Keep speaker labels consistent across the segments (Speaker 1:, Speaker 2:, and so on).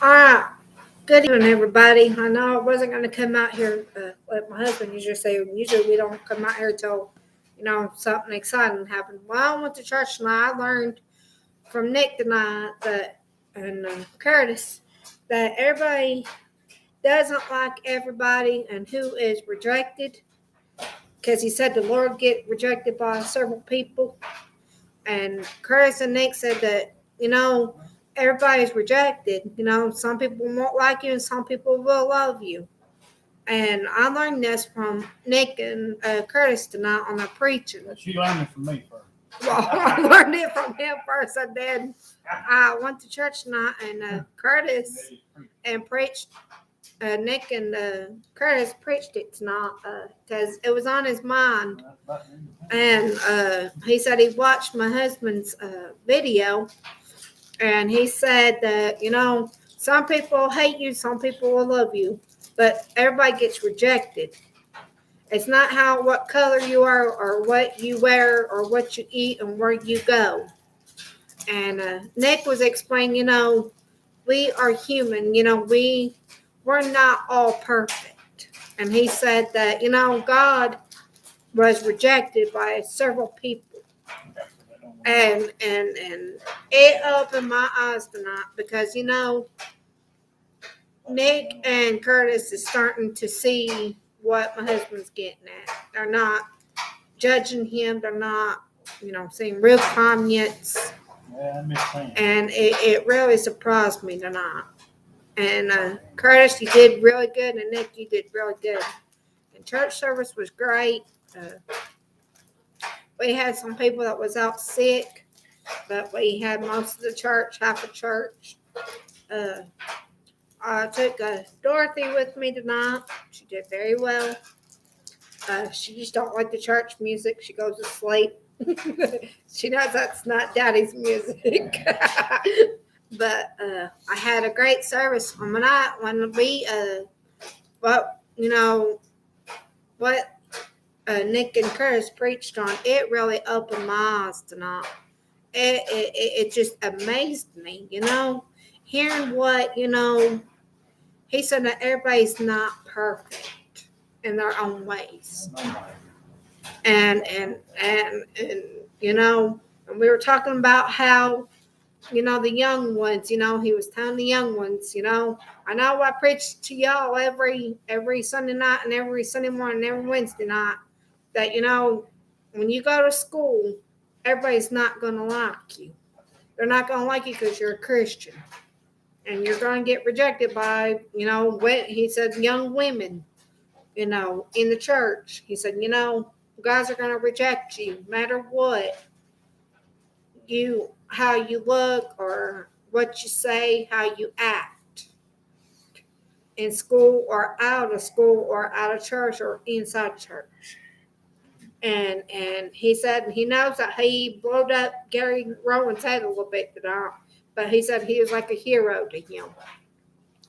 Speaker 1: Alright, good evening, everybody. I know I wasn't going to come out here like my husband usually say. Usually we don't come out here till something exciting happened. Well, I went to church tonight. I learned from Nick tonight and Curtis that everybody doesn't like everybody and who is rejected, because he said the Lord get rejected by several people, and Curtis and Nick said that everybody's rejected. Some people won't like you and some people will love you. And I learned this from Nick and Curtis tonight on their preaching.
Speaker 2: She learned it from me first.
Speaker 1: Well, I learned it from him first, and then I went to church tonight, and Curtis and preached. Nick and Curtis preached it tonight because it was on his mind. And he said he watched my husband's video, and he said that, some people hate you, some people will love you, but everybody gets rejected. It's not what color you are or what you wear or what you eat and where you go. And Nick was explaining, we are human, we're not all perfect. And he said that, God was rejected by several people. And it opened my eyes tonight because, Nick and Curtis is starting to see what my husband's getting at. They're not judging him. They're not, seeing real comments. And it really surprised me tonight. And Curtis, you did really good, and Nick, you did really good. And church service was great. We had some people that was out sick, but we had most of the church, half of church. I took Dorothy with me tonight. She did very well. She just don't like the church music. She goes to sleep. She knows that's not Daddy's music. But I had a great service on the night when we, what Nick and Curtis preached on. It really opened my eyes tonight. It just amazed me, hearing what, he said that everybody's not perfect in their own ways. And we were talking about how, the young ones, he was telling the young ones, I know I preach to y'all every Sunday night and every Sunday morning and every Wednesday night that, when you go to school, everybody's not going to like you. They're not going to like you because you're a Christian. And you're going to get rejected by, he said, young women, in the church. He said, guys are going to reject you no matter what. How you look or what you say, how you act in school or out of school or out of church or inside church. And he said he knows that he blowed up Gary Rowan's head a little bit today, but he said he was like a hero to him.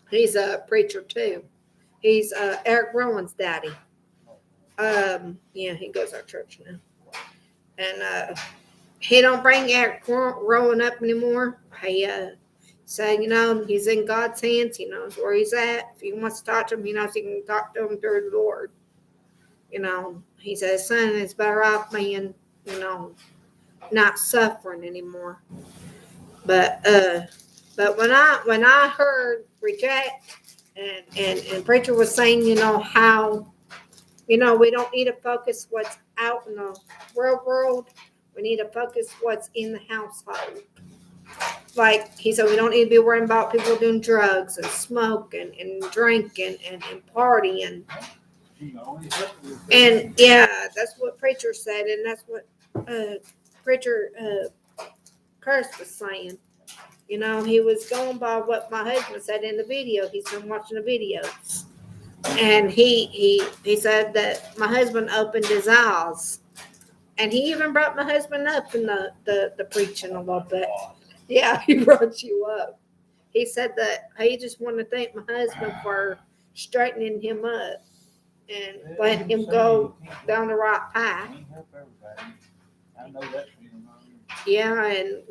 Speaker 1: He's a preacher too. He's Eric Rowan's daddy. He goes to our church now. And he don't bring Eric Rowan up anymore. He said, he's in God's hands. He knows where he's at. If he wants to talk to him, he knows he can talk to him through the Lord. He says, son, it's better off being, not suffering anymore. But when I heard reject and preacher was saying, how, we don't need to focus what's out in the world. We need to focus what's in the household. Like he said, we don't need to be worrying about people doing drugs and smoking and drinking and partying. And yeah, that's what preacher said, and that's what preacher Curtis was saying. He was going by what my husband said in the video. He's been watching the videos. And he said that my husband opened his eyes. And he even brought my husband up in the preaching a little bit. Yeah, he brought you up. He said that he just wanted to thank my husband for straightening him up and letting him go down the right path. Yeah, and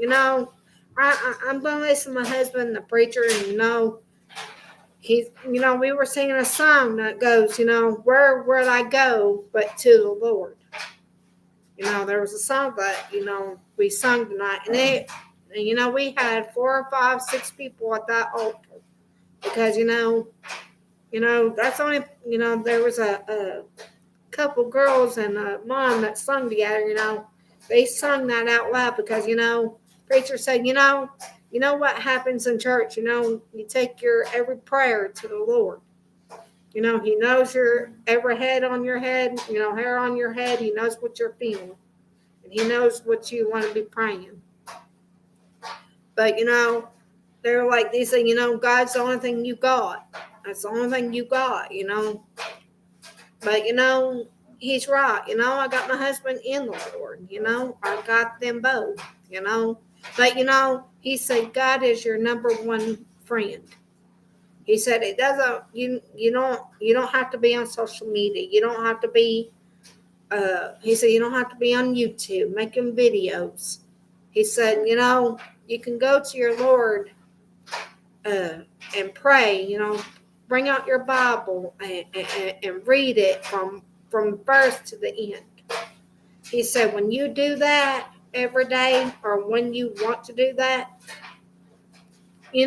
Speaker 1: I'm going to listen to my husband, the preacher, and we were singing a song that goes, where would I go but to the Lord? There was a song that, we sung tonight, and we had 4 or 5, 6 people at that altar because, that's only, there was a couple girls and a mom that sung together, they sung that out loud because, preacher said, what happens in church, you take your every prayer to the Lord. He knows your every head on your head, hair on your head. He knows what you're feeling. And he knows what you want to be praying. But, they're like, they say, God's the only thing you got. That's the only thing you got, But, he's right. I got my husband in the Lord, I got them both, But, he said, God is your number one friend. He said it doesn't. You don't have to be on social media. You don't have to be. He said you don't have to be on YouTube making videos. He said you can go to your Lord and pray. Bring out your Bible and read it from first to the end. He said when you do that every day, or when you want to do that. He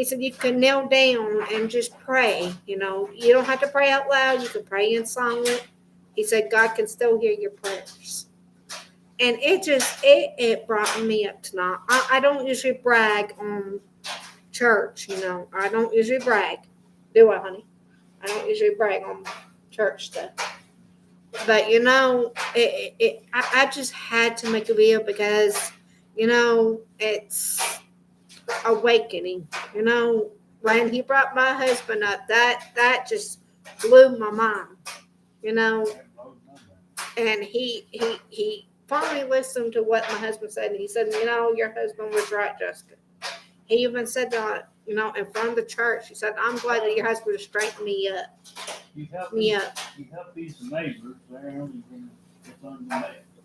Speaker 1: said you can kneel down and just pray. You don't have to pray out loud. You can pray in silent. He said God can still hear your prayers. And it brought me up tonight. I don't usually brag on church, I don't usually brag. Do I, honey? I don't usually brag on church stuff. But, I just had to make a video because, it's awakening. When he brought my husband up, that just blew my mind. And he finally listened to what my husband said, and he said, your husband was right, Jessica. He even said that, in front of the church. He said, I'm glad that your husband has straightened me up.
Speaker 2: You help these neighbors there.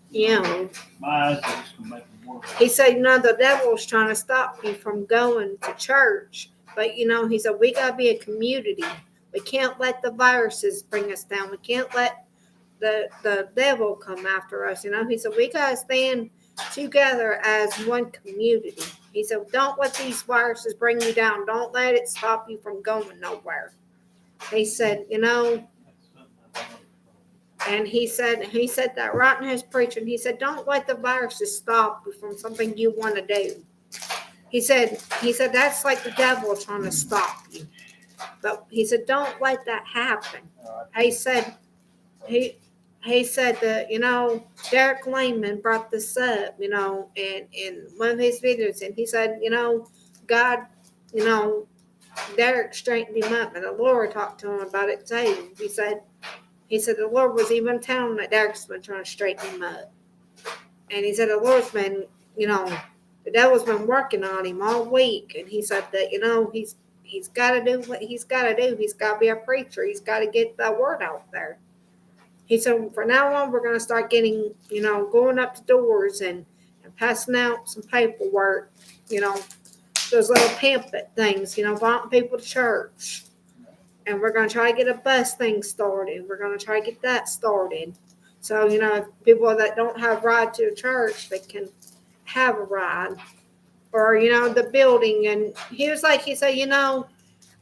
Speaker 1: Yeah.
Speaker 2: My eyes are just gonna make it worse.
Speaker 1: He said, the devil's trying to stop you from going to church. But, he said, we got to be a community. We can't let the viruses bring us down. We can't let the devil come after us. He said, we got to stand together as one community. He said, don't let these viruses bring you down. Don't let it stop you from going nowhere. He said, and he said that right in his preaching. He said, don't let the viruses stop you from something you want to do. He said that's like the devil trying to stop you. But he said, don't let that happen. He said that, Derek Lehman brought this up, in one of his videos. And he said, God, Derek straightened him up, and the Lord talked to him about it too. He said the Lord was even telling him that Derek's been trying to straighten him up. And he said the Lord's been, the devil's been working on him all week. And he said that, he's got to do what he's got to do. He's got to be a preacher. He's got to get the word out there. He said, from now on, we're going to start getting, going up to doors and passing out some paperwork, those little pamphlet things, inviting people to church. And we're going to try to get a bus thing started. We're going to try to get that started. So, people that don't have a ride to a church, they can have a ride. Or, the building. And he said,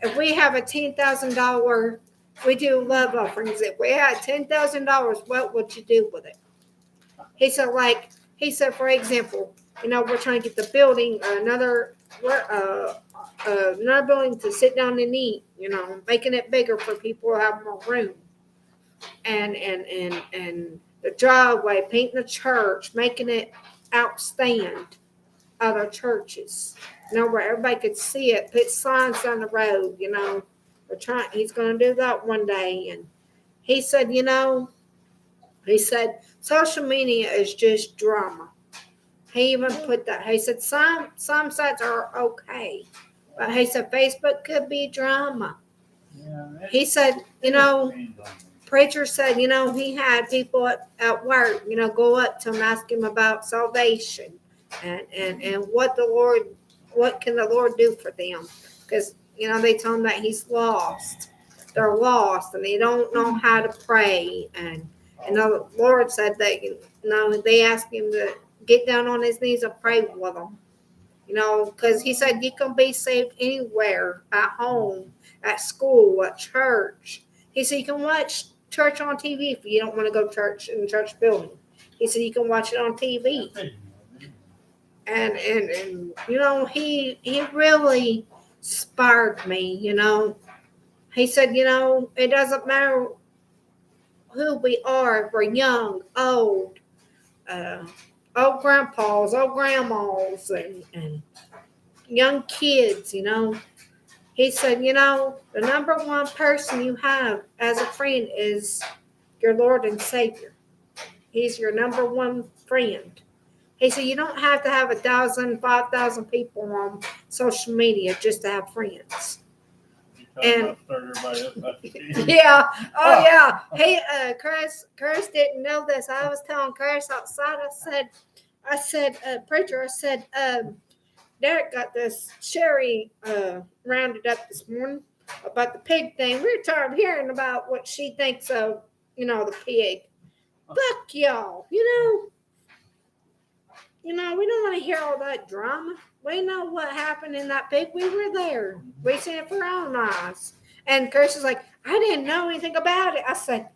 Speaker 1: if we have a $10,000, we do love offerings. If we had $10,000, what would you do with it? He said, for example, we're trying to get the building, another building to sit down and eat, making it bigger for people to have more room. And the driveway, painting the church, making it outstand other churches, where everybody could see it, put signs down the road, he's going to do that one day. And he said, social media is just drama. He even put that. He said some sites are okay, but he said Facebook could be drama.
Speaker 2: Yeah,
Speaker 1: he said, preacher said, he had people at work, go up to him, ask him about salvation and what the Lord what can the Lord do for them? Because, they told him that he's lost. They're lost and they don't know how to pray. And the Lord said that, they asked him to get down on his knees and pray with them. Because he said you can be saved anywhere, at home, at school, at church. He said you can watch church on TV if you don't want to go to church in the church building. He said you can watch it on TV. And he really inspired me, He said, it doesn't matter who we are, if we're young, old, old grandpas, old grandmas, and young kids, He said, the number one person you have as a friend is your Lord and Savior. He's your number one friend. He said, you don't have to have 1,000, 5,000 people on social media just to have friends. And yeah, yeah. Hey, Chris didn't know this. I was telling Chris outside. I said, preacher. I said, Derek got this Sherry rounded up this morning about the pig thing. We were tired of hearing about what she thinks of, the pig. Fuck y'all, we don't want to hear all that drama. We know what happened in that pig. We were there. We seen it for our own eyes. And Chris is like, I didn't know anything about it. I said,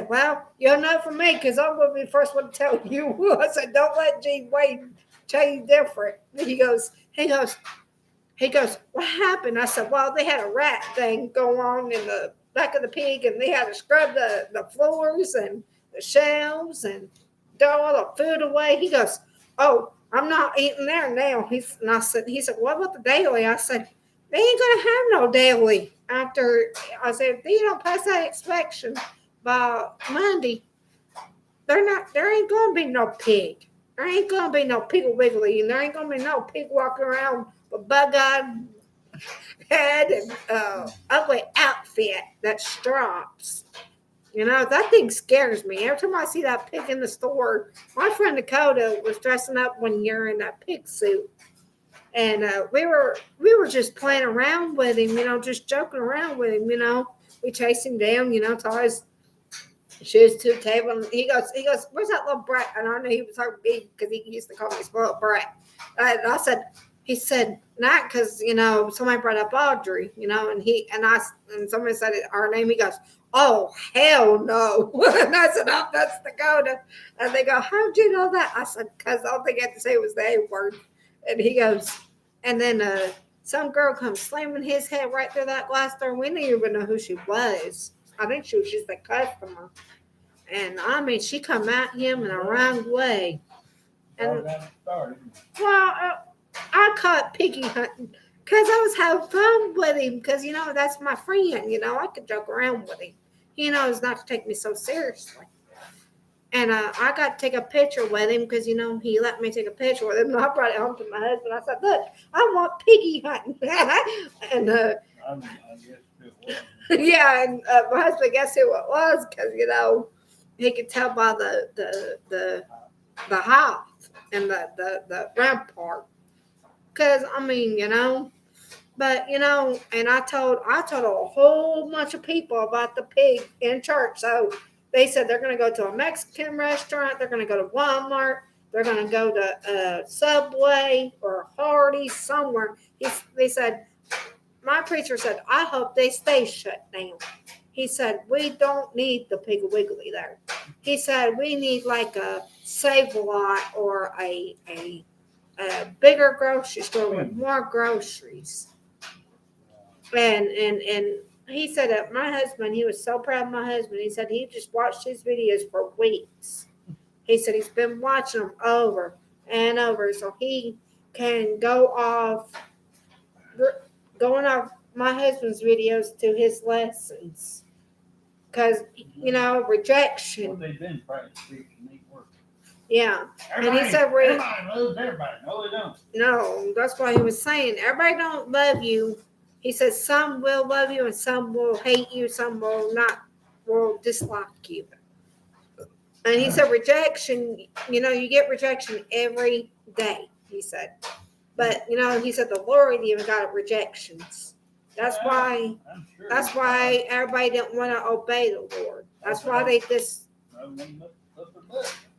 Speaker 1: well, you'll know from me because I'm going to be the first one to tell you. I said, don't let Gene Wade tell you different. He goes, what happened? I said, well, they had a rat thing going on in the back of the pig, and they had to scrub the floors and the shelves and throw all the food away. He goes, oh, I'm not eating there now. He said, what about the daily? I said, they ain't going to have no daily after. I said, if they don't pass that inspection by Monday, there ain't going to be no pig. There ain't going to be no Piggly Wiggly, and there ain't going to be no pig walking around with bug-eyed head and ugly outfit that straps. That thing scares me. Every time I see that pig in the store, my friend Dakota was dressing up one year in that pig suit. And we were just playing around with him, just joking around with him, We chased him down, to his shoes to the table. And he goes, where's that little brat? And I knew he was so big because he used to call me spoiled brat. And he said, not because, somebody brought up Audrey, and somebody said our name. He goes, oh, hell no. And I said, oh, that's Dakota. And they go, how'd you know that? I said, because all they had to say was the A word. And he goes, and then some girl comes slamming his head right through that glass door. We didn't even know who she was. I think she was just a customer. And I mean, she come at him in a wrong way. And I caught piggy hunting because I was having fun with him because, that's my friend. I could joke around with him. He knows not to take me so seriously. And I got to take a picture with him because, he let me take a picture with him. And I brought it home to my husband. I said, look, I want piggy hunting. And
Speaker 2: I guess it was.
Speaker 1: yeah, and my husband guessed who it was because, he could tell by the house and the rampart. Because, I mean, but, and I told a whole bunch of people about the pig in church. So they said they're going to go to a Mexican restaurant. They're going to go to Walmart. They're going to go to Subway or Hardee's somewhere. They said, my preacher said, I hope they stay shut down. He said, we don't need the Piggly Wiggly there. He said, we need like a Save-A-Lot or a bigger grocery store with more groceries. And he said that my husband, he was so proud of my husband. He said he just watched his videos for weeks. He said he's been watching them over and over so he can going off my husband's videos to his lessons. Because, rejection.
Speaker 2: Well, they've been practicing neat work.
Speaker 1: Yeah.
Speaker 2: Everybody,
Speaker 1: and he said,
Speaker 2: everybody loves everybody. No, they don't.
Speaker 1: No, that's what he was saying. Everybody don't love you. He says some will love you and some will hate you. Some will dislike you. And he said rejection, you get rejection every day, he said. But he said the Lord even got rejections. That's why.
Speaker 2: I'm sure.
Speaker 1: That's why everybody didn't want to obey the Lord. That's why they just.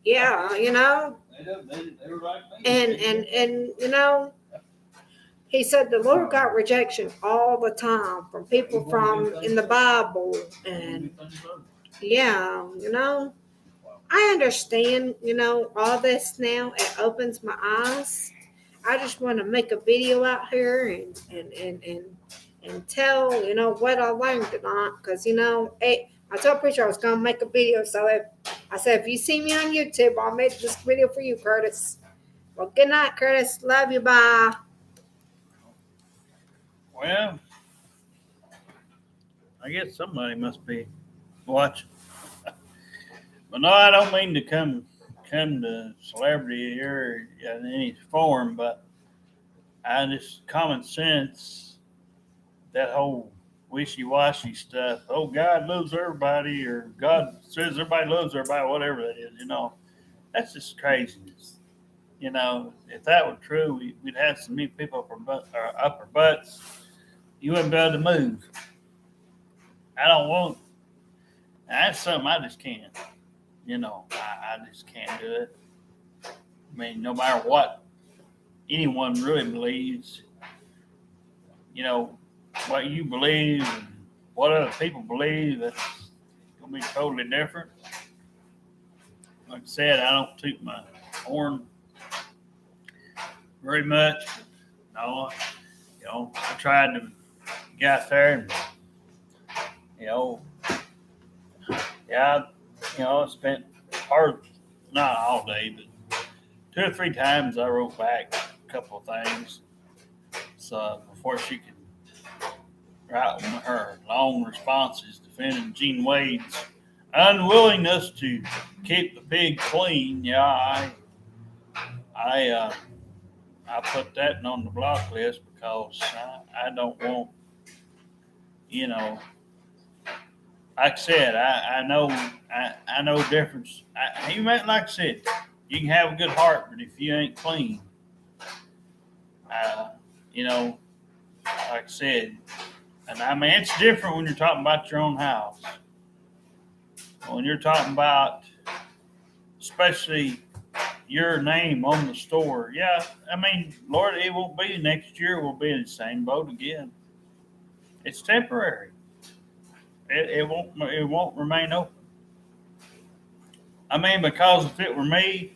Speaker 1: Yeah,
Speaker 2: They were like me.
Speaker 1: and he said the Lord got rejection all the time from people from in the Bible, and yeah, I understand, all this now. It opens my eyes. I just want to make a video out here and tell, what I learned tonight. Because, I told preacher I was going to make a video. So I said, if you see me on YouTube, I'll make this video for you, Curtis. Well, good night, Curtis. Love you. Bye.
Speaker 2: Well, I guess somebody must be watching. But no, I don't mean to come to celebrity here in any form, but I just common sense, that whole wishy-washy stuff. Oh, God loves everybody, or God says everybody loves everybody, whatever that is, that's just craziness. If that were true, we'd have so many people up our butts, you wouldn't be able to move. I don't want. That's something I just can't. I just can't do it. I mean, no matter what anyone really believes, what you believe and what other people believe, that's going to be totally different. Like I said, I don't toot my horn very much. No, I tried to get out there and, I spent not all day, but 2 or 3 times I wrote back a couple of things. So before she could write her long responses defending Gene Wade's unwillingness to keep the pig clean, I put that on the block list because I don't want, like I said, I know difference. Like I said, you can have a good heart, but if you ain't clean, like I said, and I mean, it's different when you're talking about your own house. When you're talking about, especially your name on the store, yeah, I mean, Lord, it won't be next year. We'll be in the same boat again. It's temporary. It won't remain open. I mean, because if it were me,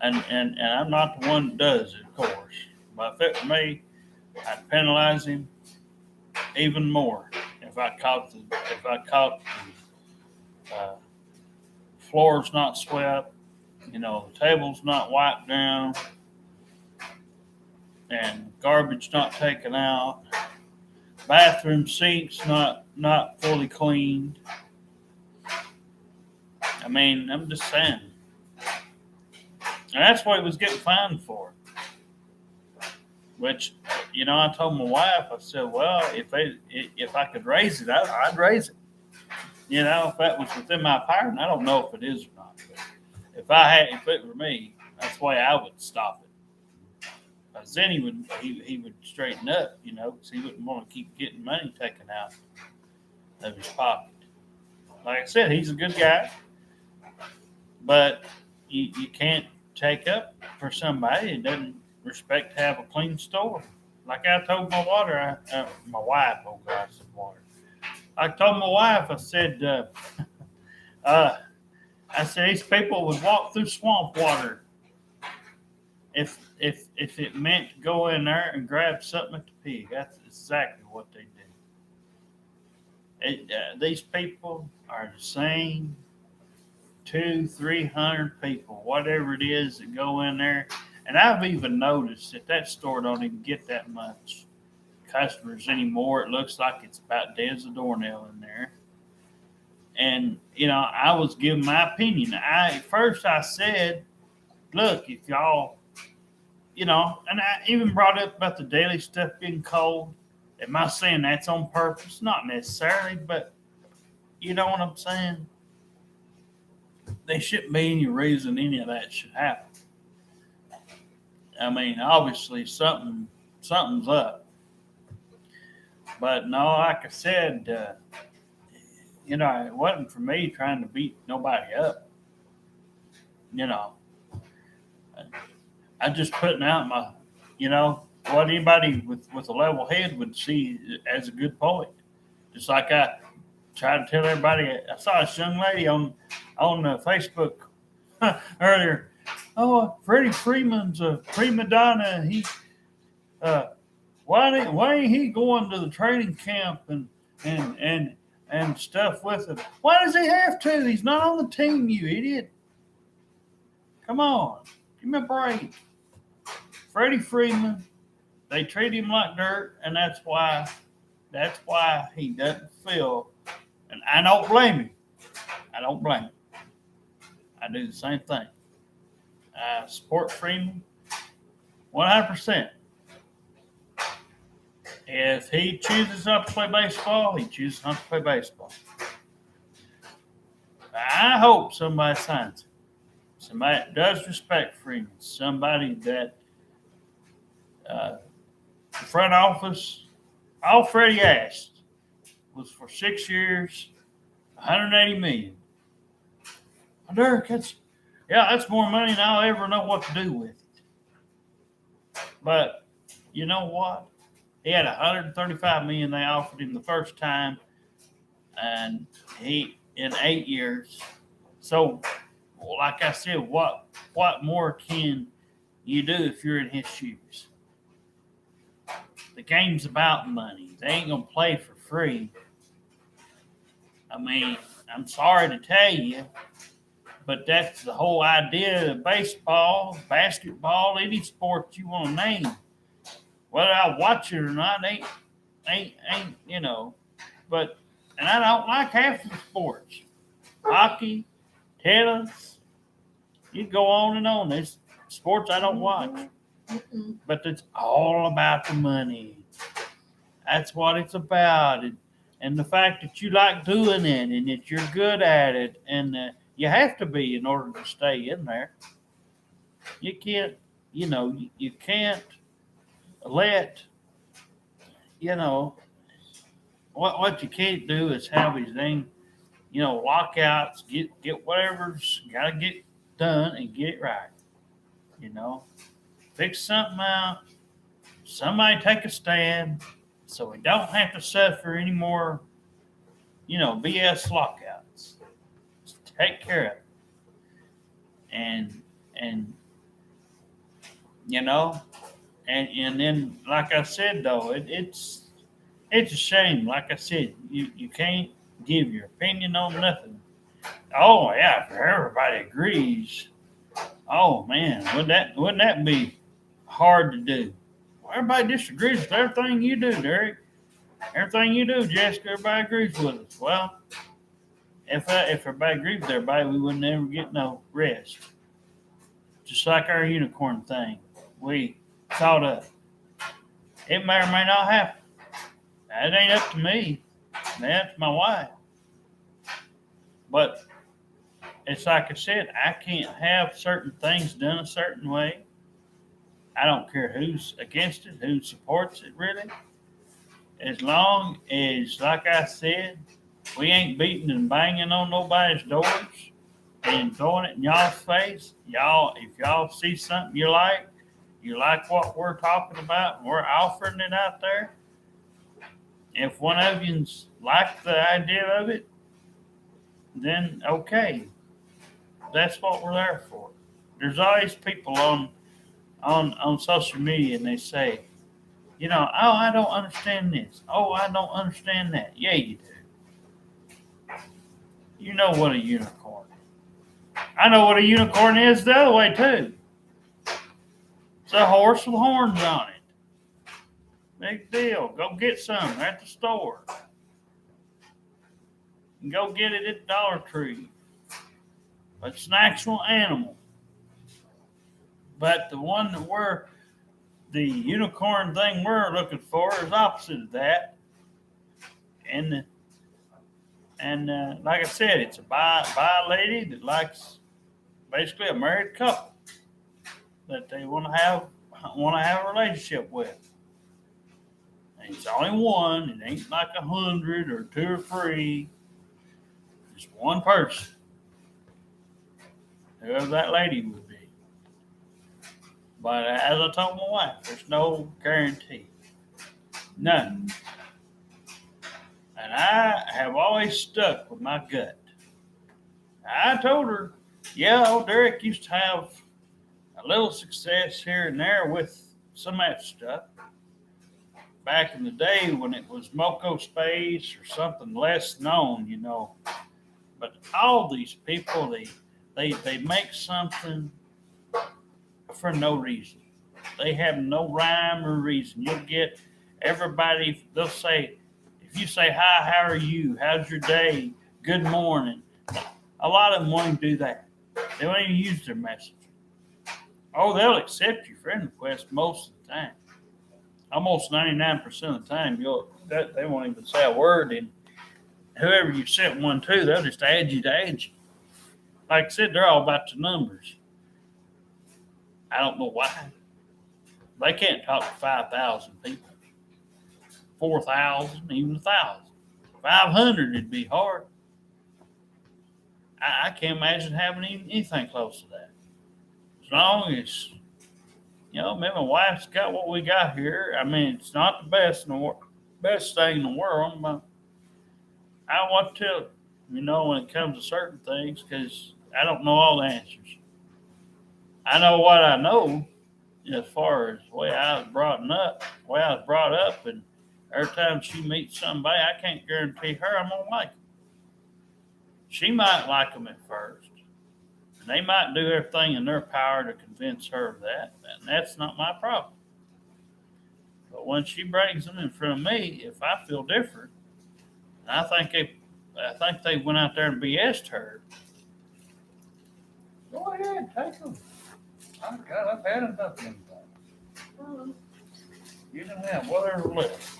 Speaker 2: and I'm not the one that does it, of course, but if it were me, I'd penalize him even more if I caught the floor's not swept, the table's not wiped down, and garbage not taken out, bathroom sinks not fully cleaned. I mean, I'm just saying. And that's what he was getting fined for. Which, I told my wife, I said, well, if I could raise it, I'd raise it. If that was within my power, and I don't know if it is or not. But if it were me, that's the way I would stop it. Because then he would straighten up, because he wouldn't want to keep getting money taken out of his pocket. Like I said, he's a good guy, but you can't take up for somebody that doesn't respect to have a clean store. Like I told my wife, oh God, I said water. I told my wife, I said, these people would walk through swamp water if it meant to go in there and grab something at the pig. That's exactly what they do. These people are the same 200-300 people, whatever it is, that go in there. And I've even noticed that store don't even get that much customers anymore. It looks like it's about dead as a doornail in there. And, I was giving my opinion. At first I said, look, if y'all, and I even brought up about the daily stuff being cold. Am I saying that's on purpose? Not necessarily, but you know what I'm saying? There shouldn't be any reason any of that should happen. I mean, obviously something's up. But no, like I said, it wasn't for me trying to beat nobody up. You know, I just putting out my, what anybody with a level head would see as a good point. Just like I try to tell everybody. I saw this young lady on Facebook earlier. Oh, Freddie Freeman's a prima donna. He why ain't he going to the training camp and stuff with him? Why does he have to? He's not on the team, you idiot. Come on, give me a break. Freddie Freeman, they treat him like dirt, and that's why he doesn't feel. And I don't blame him. I don't blame him. I do the same thing. I support Freeman 100%. If he chooses not to play baseball, he chooses not to play baseball. I hope somebody signs him. Somebody that does respect Freeman. Somebody that the front office, all Freddie asked was for 6 years, $180 million. Derek, that's more money than I'll ever know what to do with it. But you know what? He had $135 million they offered him the first time, and he in 8 years. So, like I said, what more can you do if you're in his shoes? The game's about money. They ain't gonna play for free. I mean, I'm sorry to tell you, but that's the whole idea of baseball, basketball, any sport you want to name. Whether I watch it or not, ain't But and I don't like half of the sports. Hockey, tennis, you go on and on. There's sports I don't watch. But it's all about the money. That's what it's about. And the fact that you like doing it and that you're good at it, and you have to be in order to stay in there. You can't, you can't let, what you can't do is have these things, lockouts, get whatever's got to get done and get it right. Fix something out. Somebody take a stand so we don't have to suffer any more, BS lockouts. Just take care of it. And then, like I said, though, it's a shame. Like I said, you can't give your opinion on nothing. Oh yeah, if everybody agrees. Oh man, wouldn't that be hard to do? Well, everybody disagrees with everything you do, Derek. Everything you do, Jessica, everybody agrees with us. Well, if everybody agreed with everybody, we wouldn't ever get no rest. Just like our unicorn thing, we thought of. It may or may not happen. It ain't up to me. That's my wife. But it's like I said, I can't have certain things done a certain way. I don't care who's against it, who supports it, really. As long as, like I said, we ain't beating and banging on nobody's doors and throwing it in y'all's face. If y'all see something you like what we're talking about, and we're offering it out there. If one of yous like the idea of it, then okay. That's what we're there for. There's always people on social media, and they say, oh, I don't understand this. Oh, I don't understand that. Yeah, you do. You know what a unicorn is. I know what a unicorn is the other way, too. It's a horse with horns on it. Big deal. Go get some at the store. And go get it at Dollar Tree. It's an actual animal. But the one the unicorn thing we're looking for is opposite of that. And like I said, it's a bi lady that likes basically a married couple. That they want to want to have a relationship with. And it's only one. It ain't like 100 or 2 or 3. Just one person. Whoever that lady would be. But as I told my wife, there's no guarantee. None. And I have always stuck with my gut. I told her, yeah, old Derek used to have a little success here and there with some of that stuff. Back in the day when it was Moco Space or something less known, you know. But all these people, they make something for no reason. They have no rhyme or reason. You'll get everybody, they'll say, if you say, hi, how are you? How's your day? Good morning. A lot of them won't do that. They won't even use their messenger. Oh, they'll accept your friend request most of the time. Almost 99% of the time, they won't even say a word. And whoever you sent one to, they'll just add you to add you. Like I said, they're all about the numbers. I don't know why. They can't talk to 5,000 people. 4,000, even 1,000. 500 it'd be hard. I can't imagine having anything close to that. As long as, me and my wife's got what we got here. I mean, it's not the best thing in the world, but I want to, when it comes to certain things, because I don't know all the answers. I know what I know as far as the way I was brought up, and every time she meets somebody, I can't guarantee her I'm going to like them. She might like them at first, and they might do everything in their power to convince her of that, and that's not my problem. But when she brings them in front of me, if I feel different, and I think they went out there and BS'd her, go ahead, take them. Oh God, I've had enough of them. You can have whatever left.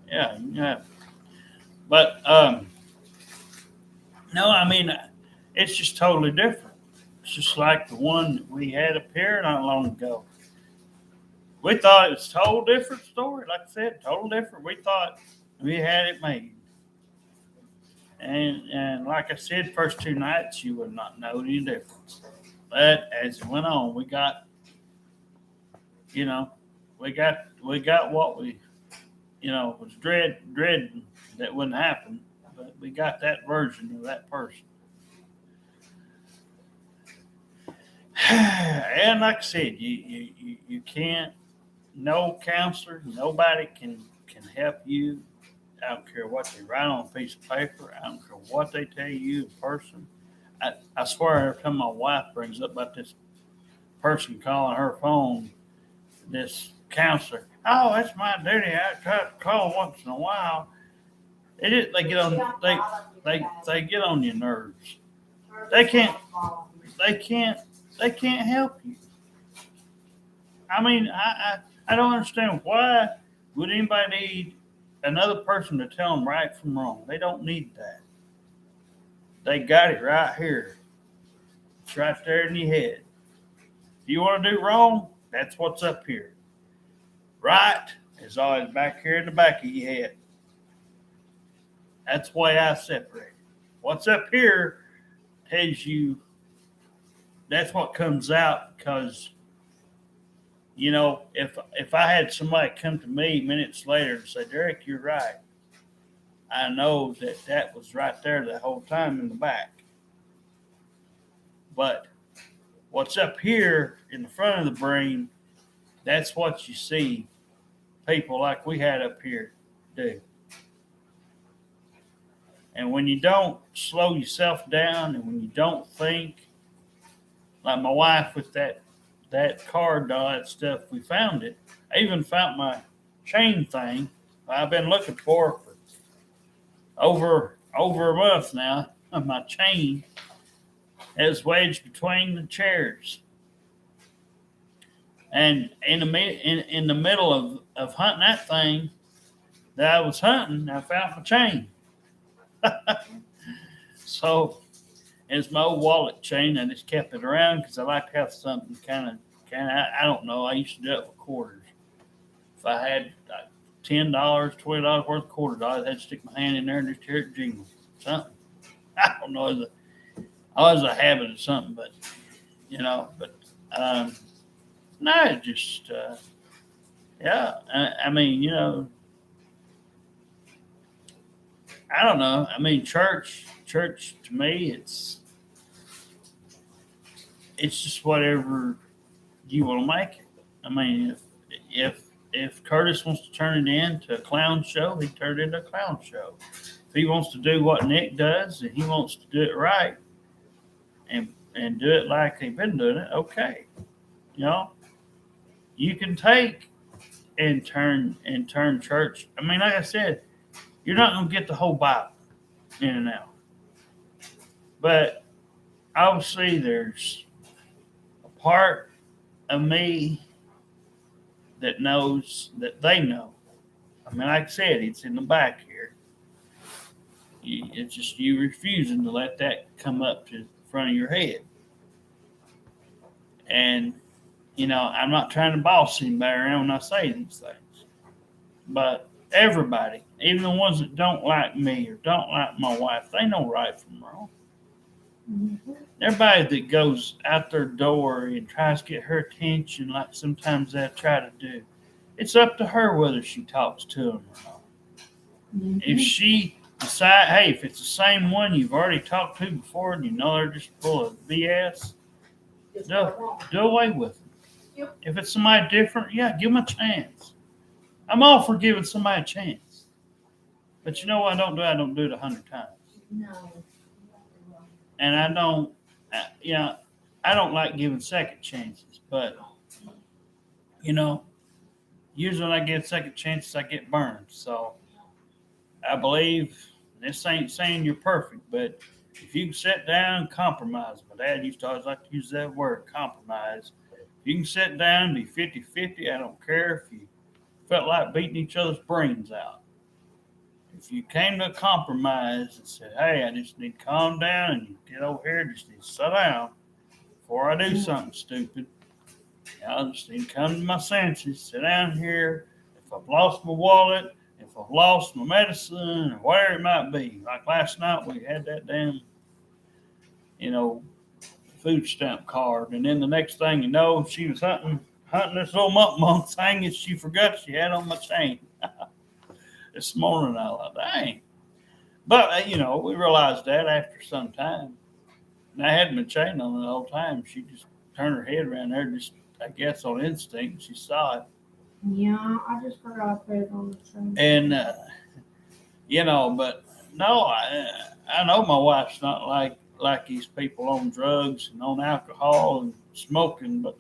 Speaker 2: Yeah, you can have. But no, I mean, it's just totally different. It's just like the one that we had up here not long ago. We thought it was a total different story. Like I said, total different. We thought we had it made. And like I said, first 2 nights, you would not know any difference. But as it went on, we got what we, was dreading that wouldn't happen. But we got that version of that person. And like I said, you can't, no counselor, nobody can help you. I don't care what they write on a piece of paper. I don't care what they tell you in person. I swear every time my wife brings up about this person calling her phone, this counselor, oh, that's my duty. I try to call once in a while. They get on your nerves. They can't help you. I mean, I don't understand why would anybody need another person to tell them right from wrong. They don't need that. They got it right here. It's right there in your head. If you want to do wrong, that's what's up here. Right is always back here in the back of your head. That's the way I separate it. What's up here tells you that's what comes out, because if I had somebody come to me minutes later and say, Derek, you're right, I know that was right there the whole time in the back. But what's up here in the front of the brain, that's what you see people like we had up here do. And when you don't slow yourself down, and when you don't think, like my wife with that card and all that stuff, we found it. I even found my chain thing I've been looking for over a month now. My chain is wedged between the chairs. And in the middle of hunting that thing that I was hunting, I found my chain. So it's my old wallet chain. I just kept it around because I like to have something kind can. I don't know. I used to do it with quarters. If I had $10, $20 worth of quarters, I'd have to stick my hand in there and just hear it jingle. Something. I don't know. Always a habit of something, but no, it just yeah. I mean, I don't know. I mean, church to me, it's just whatever you want to make it. I mean, if Curtis wants to turn it into a clown show, he turned it into a clown show. If he wants to do what Nick does and he wants to do it right and do it like he's been doing it, okay. You can take and turn church. I mean, like I said, you're not going to get the whole Bible in and out. But obviously there's a part of me that knows that they know. I mean, like I said, it's in the back here. It's just you refusing to let that come up to the front of your head. And, I'm not trying to boss anybody around when I say these things. But everybody, even the ones that don't like me or don't like my wife, they know right from wrong. Mm-hmm. Everybody that goes out their door and tries to get her attention, like sometimes they try to do, it's up to her whether she talks to them or not. Mm-hmm. If she decide, hey, if it's the same one you've already talked to before and they're just full of BS, do away with them. Yep. If it's somebody different, yeah, give them a chance. I'm all for giving somebody a chance. But you know what I don't do? I don't do it 100 times. No. And I don't like giving second chances. But, usually when I get second chances, I get burned. So I believe, this ain't saying you're perfect, but if you can sit down and compromise, my dad used to always like to use that word, compromise. If you can sit down and be 50-50, I don't care if you felt like beating each other's brains out. If you came to a compromise and said, hey, I just need to calm down and you get over here, just need to sit down before I do something stupid. I just need to come to my senses, sit down here. If I've lost my wallet, if I've lost my medicine, or whatever it might be. Like last night, we had that damn, food stamp card. And then the next thing you know, she was hunting this little monk thing that she forgot she had on my chain. This morning, I was like, dang. But, we realized that after some time. And I had my chain on the whole time. She just turned her head around there, just, I guess, on instinct. She saw it.
Speaker 1: Yeah, I just forgot I put it on the chain.
Speaker 2: And, but no, I know my wife's not like these people on drugs and on alcohol and smoking, but,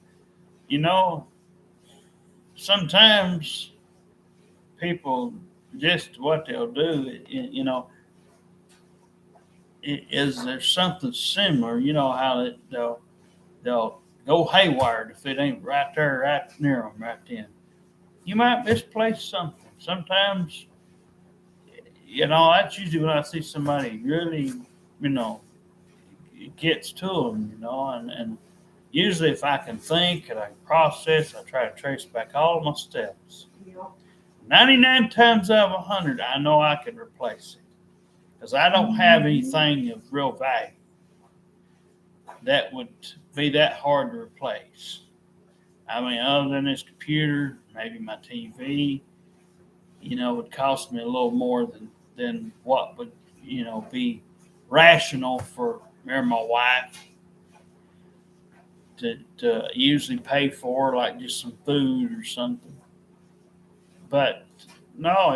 Speaker 2: sometimes people, just what they'll do, is there something similar, how they'll go haywire if it ain't right there, right near them, right then. You might misplace something. Sometimes, that's usually when I see somebody really, it gets to them, and usually if I can think and I can process, I try to trace back all of my steps. 99 times out of 100, I know I can replace it because I don't have anything of real value that would be that hard to replace. I mean, other than this computer, maybe my TV, would cost me a little more than what would, be rational for me or my wife to usually pay for, like just some food or something. But no,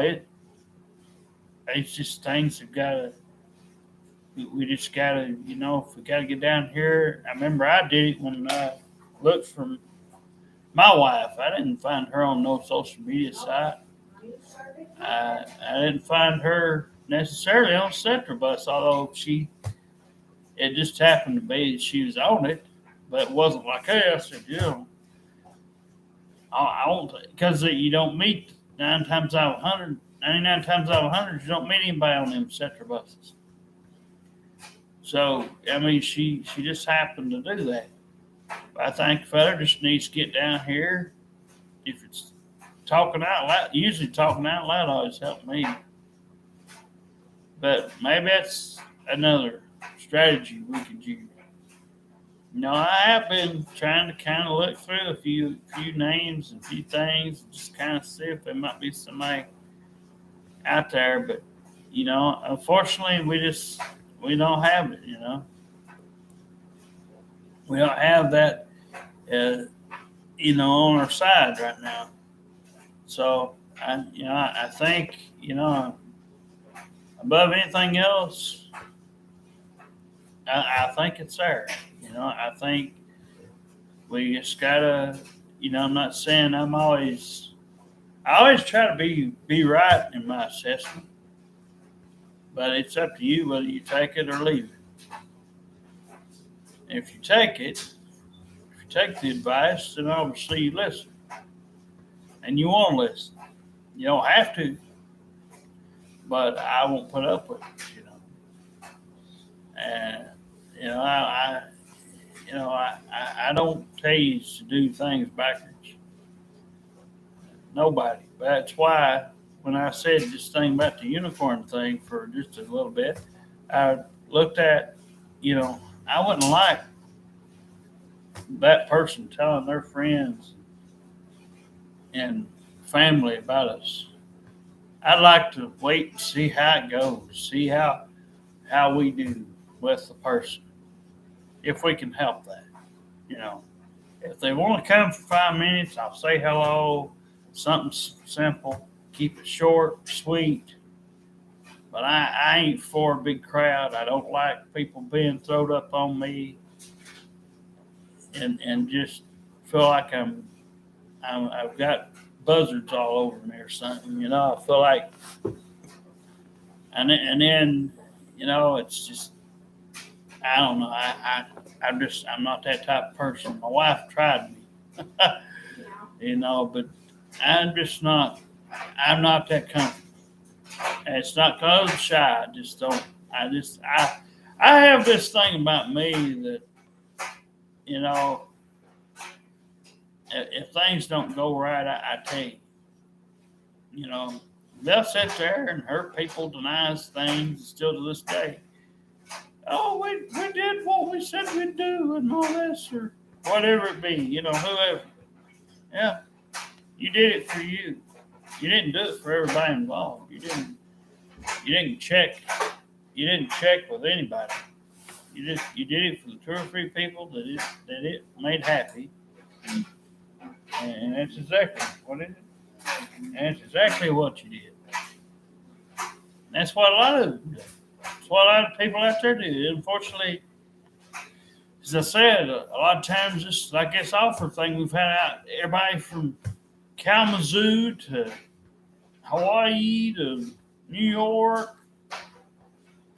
Speaker 2: it's just things that we just gotta, if we gotta get down here. I remember I did it when I looked for my wife. I didn't find her on no social media site. I didn't find her necessarily on Centrobus, although it just happened to be that she was on it, but it wasn't like, hey, I said, I won't, because you don't meet 99 times out of 100, you don't meet anybody on them Centrobuses. So, I mean, she just happened to do that. I think the fella just needs to get down here. If it's talking out loud, usually talking out loud always helps me. But maybe that's another strategy we could use. I have been trying to kind of look through a few names and a few things, and just kind of see if there might be somebody out there. But unfortunately, we don't have it. We don't have that, on our side right now. So I think above anything else, I think it's there. I think we just gotta. I'm not saying I always try to be right in my assessment, but it's up to you whether you take it or leave it. If you take the advice, then obviously you listen, and you want to listen. You don't have to, but I won't put up with it. And I don't tell you to do things backwards. Nobody. That's why when I said this thing about the unicorn thing for just a little bit, I looked at, I wouldn't like that person telling their friends and family about us. I'd like to wait and see how it goes, see how we do with the person, if we can help that. If they want to come for 5 minutes, I'll say hello, something simple, keep it short, sweet. But I ain't for a big crowd. I don't like people being thrown up on me and just feel like I've got buzzards all over me or something. I feel like, and then it's just, I don't know. I'm not that type of person. My wife tried me, but I'm just not. I'm not that comfortable. And it's not because I'm shy. I just don't. I have this thing about me that, if things don't go right, I tell you. They'll sit there and hurt people, denies things still to this day. Oh, we did what we said we'd do and all this or whatever it be, whoever. Yeah, you did it for you. You didn't do it for everybody involved. You didn't check with anybody. You did it for the 2 or 3 people that it made happy. And that's exactly what it is. And that's exactly what you did. That's what a lot of them do. That's what a lot of people out there do. Unfortunately, as I said, a lot of times this, like this offer thing we've had out, everybody from Kalamazoo to Hawaii to New York,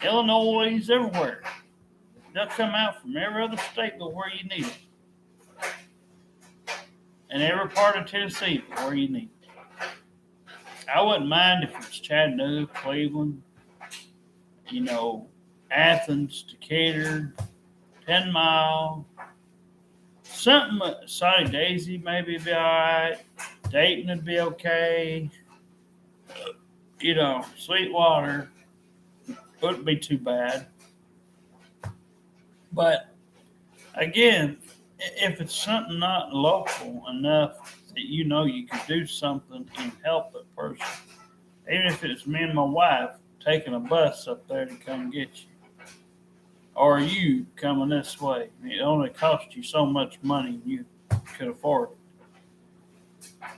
Speaker 2: Illinois, everywhere. They'll come out from every other state but where you need it. And every part of Tennessee but where you need it. I wouldn't mind if it's Chattanooga, Cleveland, Athens, Decatur, 10 Mile, something, Soddy Daisy maybe be all right. Dayton would be okay. Sweetwater wouldn't be too bad. But again, if it's something not local enough that you could do something and help a person, even if it's me and my wife taking a bus up there to come get you, or you coming this way, it only cost you so much money you could afford it.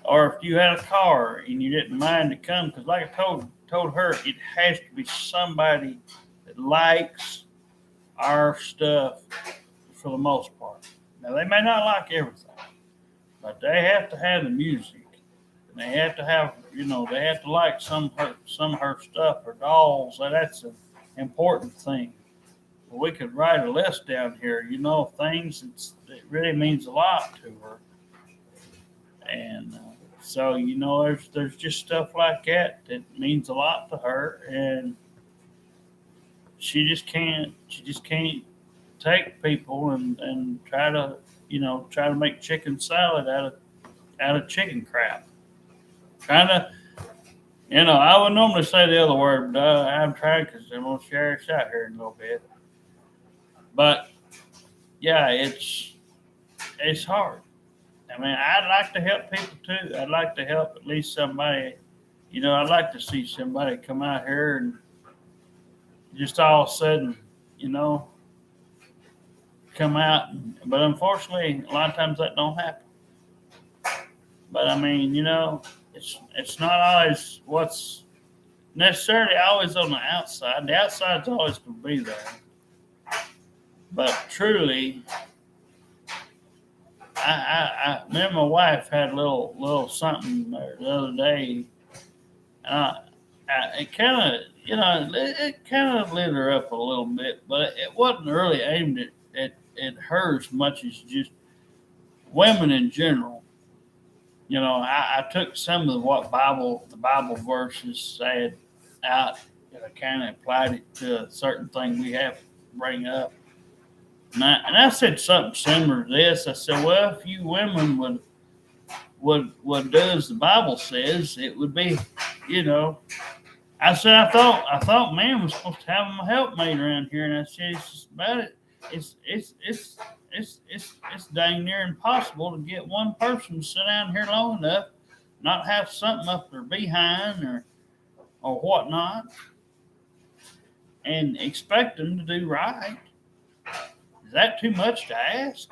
Speaker 2: Or if you had a car and you didn't mind to come, because like I told her, it has to be somebody that likes our stuff for the most part. Now, they may not like everything, but they have to have the music. And they have to have, they have to like some of her stuff, her dolls. That's an important thing. We could write a list down here, things that really means a lot to her. And so, there's just stuff like that means a lot to her. And she just can't take people and try to try to make chicken salad out of chicken crap. Trying to, I would normally say the other word, but I'm trying because I'm gonna share it out here in a little bit. But yeah, it's hard. I mean, I'd like to help people too. I'd like to help at least somebody. I'd like to see somebody come out here and just all of a sudden, come out. But unfortunately, a lot of times that don't happen. But I mean, it's not always what's necessarily always on the outside. The outside's always going to be there. But truly, me and my wife had a little something there the other day. It kind of, it kind of lit her up a little bit, but it wasn't really aimed at her as much as just women in general. I took some of what the Bible verses said out, and I kind of applied it to a certain thing we have to bring up. And I said something similar to this. I said, well, if you women would do as the Bible says, it would be, I said, I thought man was supposed to have a helpmate around here, and I said, it's just about it. It's dang near impossible to get one person to sit down here long enough, not have something up their behind or whatnot, and expect them to do right. Is that too much to ask?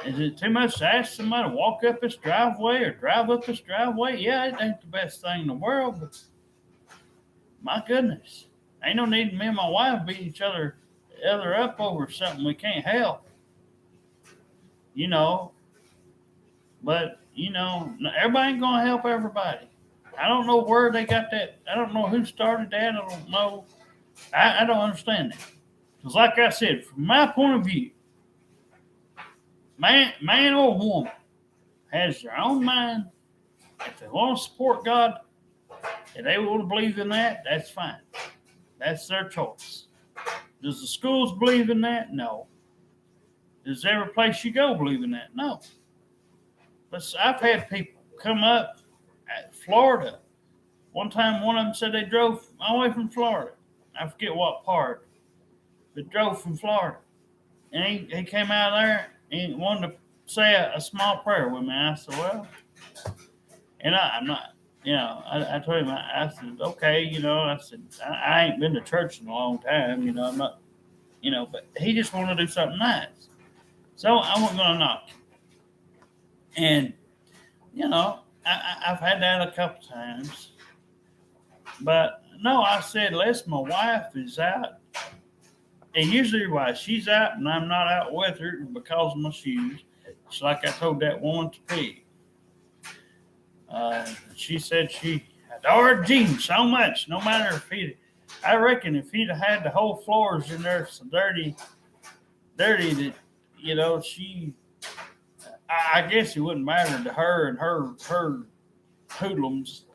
Speaker 2: Is it too much to ask somebody to walk up this driveway or drive up this driveway? Yeah, it ain't the best thing in the world, but my goodness, ain't no need me and my wife beat each other up over something we can't help. But everybody ain't gonna help everybody. I don't know where they got that. I don't know who started that. I don't know. I don't understand that. Because like I said, from my point of view, man or woman has their own mind. If they want to support God, if they want to believe in that, that's fine. That's their choice. Does the schools believe in that? No. Does every place you go believe in that? No. But I've had people come up at Florida. One time, one of them said they drove all the way from Florida. I forget what part, but drove from Florida. And he came out of there and wanted to say a small prayer with me. I said, well, and I'm not, I told him, I said, okay, I said, I ain't been to church in a long time, I'm not, but he just wanted to do something nice. So I wasn't going to knock him. And, I've had that a couple times. But no, I said, unless my wife is out, and usually why she's out and I'm not out with her because of my shoes. It's like I told that woman to pig. She said she adored Jesus so much, no matter if I reckon if he'd have had the whole floors in there so dirty that, I guess it wouldn't matter to her and her hoodlums,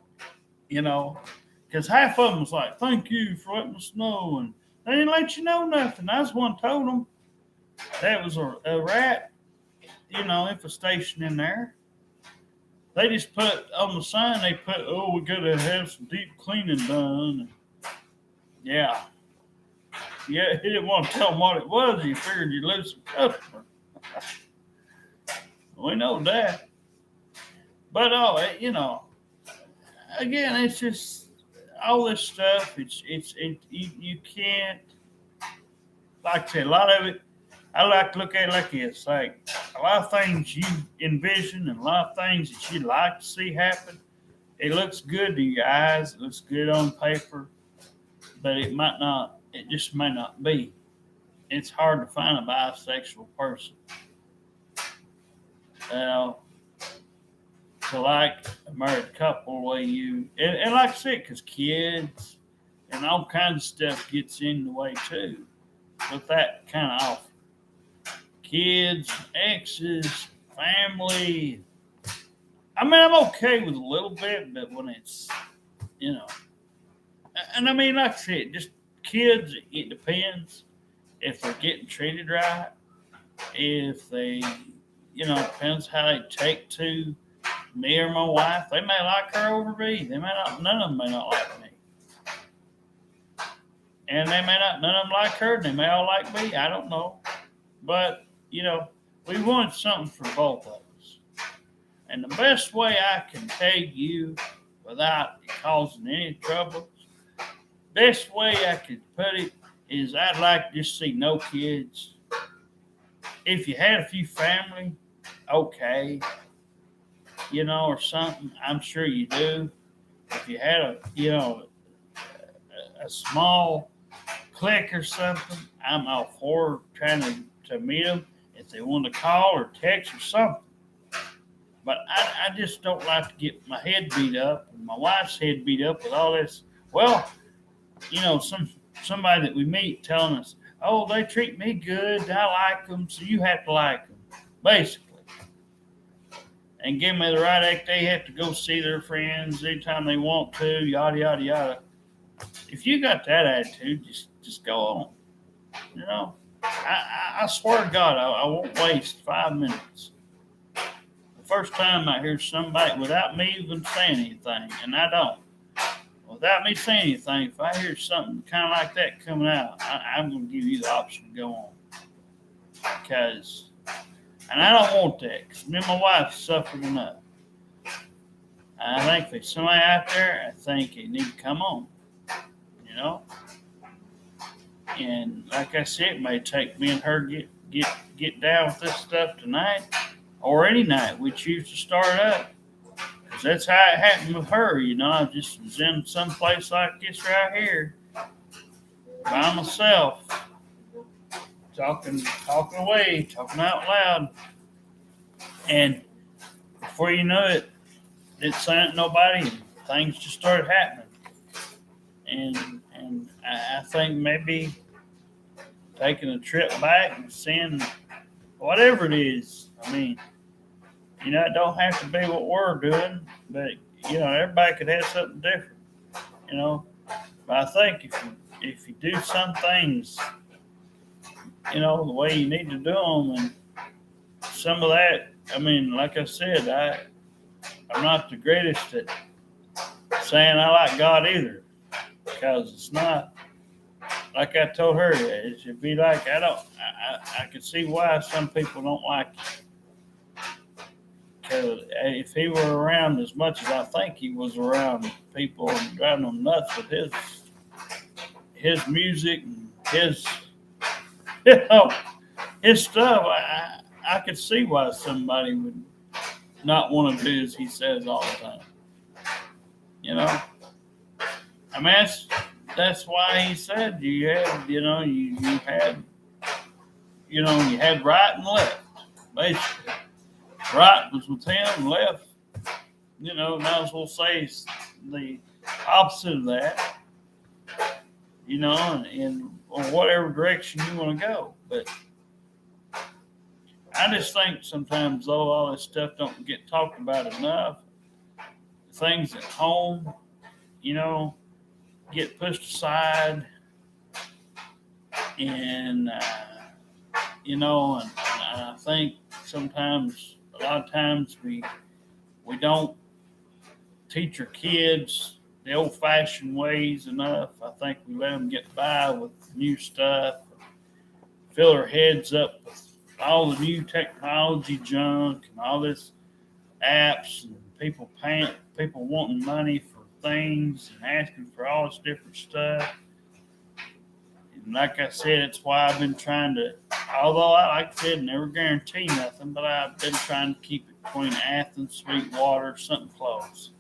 Speaker 2: because half of them was like, thank you for letting us know, and they didn't let you know nothing. I was one told them that was a rat, infestation in there. They just put on the sign, they put, oh, we got to have some deep cleaning done. Yeah. Yeah, he didn't want to tell them what it was. He figured you'd lose some customer. We know that. But, again, it's just all this stuff. You can't, like I said, a lot of it, I like to look at it like this. Like a lot of things you envision and a lot of things that you'd like to see happen. It looks good to your eyes. It looks good on paper, but it just may not be. It's hard to find a bisexual person. So like a married couple where and like I said, because kids and all kinds of stuff gets in the way too. With that kind of off. Kids, exes, family. I mean, I'm okay with a little bit, but when it's, and I mean, like I said, just kids, it depends if they're getting treated right. if they, depends how they take to me or my wife. They may like her over me. They may not. None of them may not like me, and they may not. None of them like her. They may all like me. I don't know, but we want something for both of us. And the best way I can tell you without causing any trouble, best way I could put it is I'd like to just see no kids. If you had a few family, okay, or something, I'm sure you do. If you had a small clique or something, I'm all for trying to meet them if they want to call or text or something. But I just don't like to get my head beat up and my wife's head beat up with all this. Well, somebody that we meet telling us, oh, they treat me good, I like them, so you have to like them, basically. And give me the right act, they have to go see their friends anytime they want to, yada, yada, yada. If you got that attitude, just go on. I swear to God, I won't waste 5 minutes. The first time I hear somebody, without me even saying anything, and I don't, without me saying anything, if I hear something kind of like that coming out, I'm going to give you the option to go on. And I don't want that, because me and my wife suffered enough. I think if there's somebody out there, I think they need to come on. And like I said, it may take me and her get down with this stuff tonight, or any night we choose to start up. Because that's how it happened with her, I just was in some place like this right here, by myself, talking away, talking out loud. And before you know it, it's ain't nobody, and things just started happening. And I think maybe taking a trip back and seeing whatever it is. I mean, it don't have to be what we're doing, but everybody could have something different. But I think if you do some things, the way you need to do them, and some of that, I mean, like I said, I'm not the greatest at saying I like God either, because it's not. Like I told her, it should be like I could see why some people don't like it. Because if he were around as much as I think he was around people and driving them nuts with his music and his his stuff, I could see why somebody would not want to do as he says all the time. I mean, that's why he said you had, you had right and left, basically. Right was with him, and left, might as well say the opposite of that, in whatever direction you want to go. But I just think sometimes, though, all this stuff don't get talked about enough. Things at home, get pushed aside, and and I think sometimes, a lot of times, we don't teach our kids the old-fashioned ways enough. I think we let them get by with new stuff, fill our heads up with all the new technology junk and all this apps, and people wanting money for things and asking for all this different stuff. And like I said, it's why I've been trying to, although like I said, never guarantee nothing, but I've been trying to keep it between Athens, Sweetwater, something close.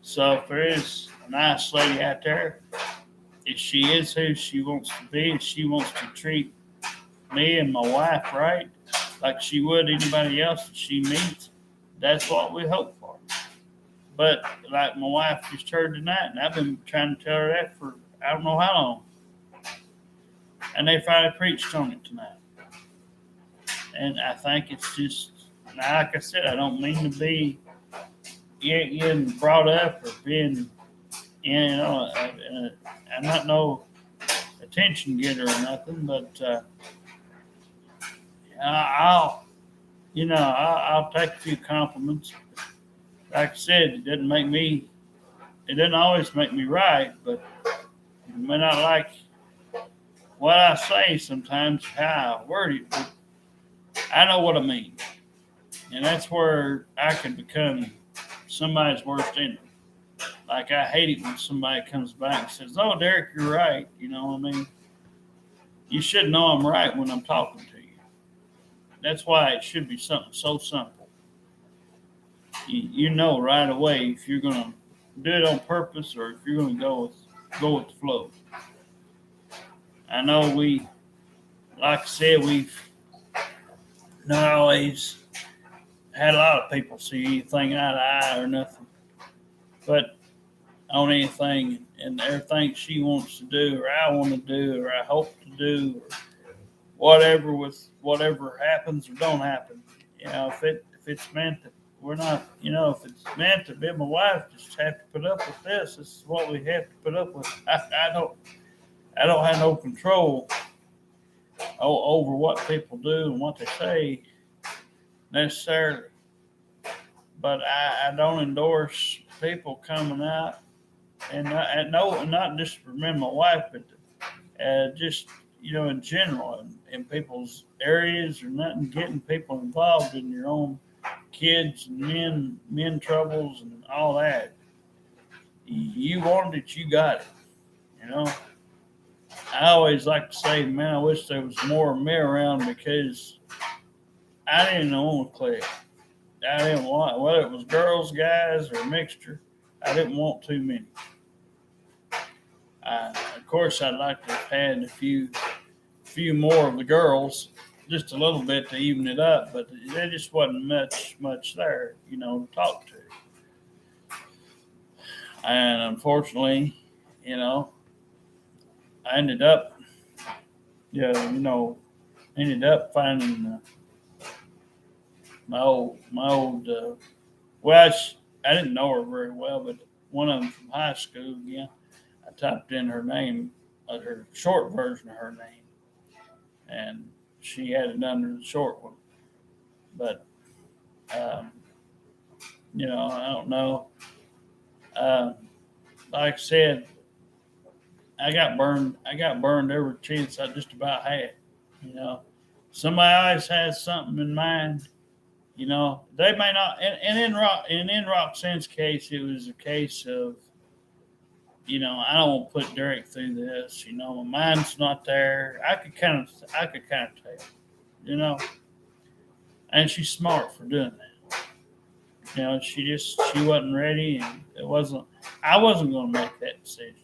Speaker 2: So if there is a nice lady out there, if she is who she wants to be, and she wants to treat me and my wife right, like she would anybody else that she meets, that's what we hope for. But like my wife just heard tonight, and I've been trying to tell her that for I don't know how long. And they finally preached on it tonight. And I think it's just, like I said, I don't mean to be getting brought up or being, I'm not no attention getter or nothing, but I'll take a few compliments. Like I said, it doesn't always make me right, but you may not like what I say sometimes, how I word it, but I know what I mean. And that's where I can become somebody's worst enemy. Like, I hate it when somebody comes back and says, "Oh, Derek, you're right." You know what I mean? You should know I'm right when I'm talking to you. That's why it should be something so simple. You know right away if you're gonna do it on purpose or if you're gonna go with the flow. I know like I said, we've not always had a lot of people see anything eye to eye or nothing, but on anything and everything she wants to do or I want to do or I hope to do or whatever happens or don't happen. If it's meant that we're not, if it's meant to be my wife, just have to put up with this. This is what we have to put up with. I don't have no control over what people do and what they say necessarily, but I don't endorse people coming out and not just for me and my wife, but just in general in people's areas or nothing, getting people involved in your own kids and men troubles and all that. You wanted it, you got it. I always like to say, man, I wish there was more of me around because I didn't want to click. I didn't want, whether it was girls, guys, or a mixture, I didn't want too many. Of course, I'd like to have had a few more of the girls, just a little bit to even it up, but there just wasn't much there, to talk to. And unfortunately, I ended up, finding my old. Well, I didn't know her very well, but one of them from high school again. I typed in her name, her short version of her name, and she had it under the short one. But, I don't know. Like I said, I got burned every chance I just about had. Somebody always has something in mind. They may not. And in Roxanne's case, it was a case of, I don't want to put Derek through this. My mind's not there. I could kind of tell. And she's smart for doing that. She wasn't ready, and I wasn't going to make that decision.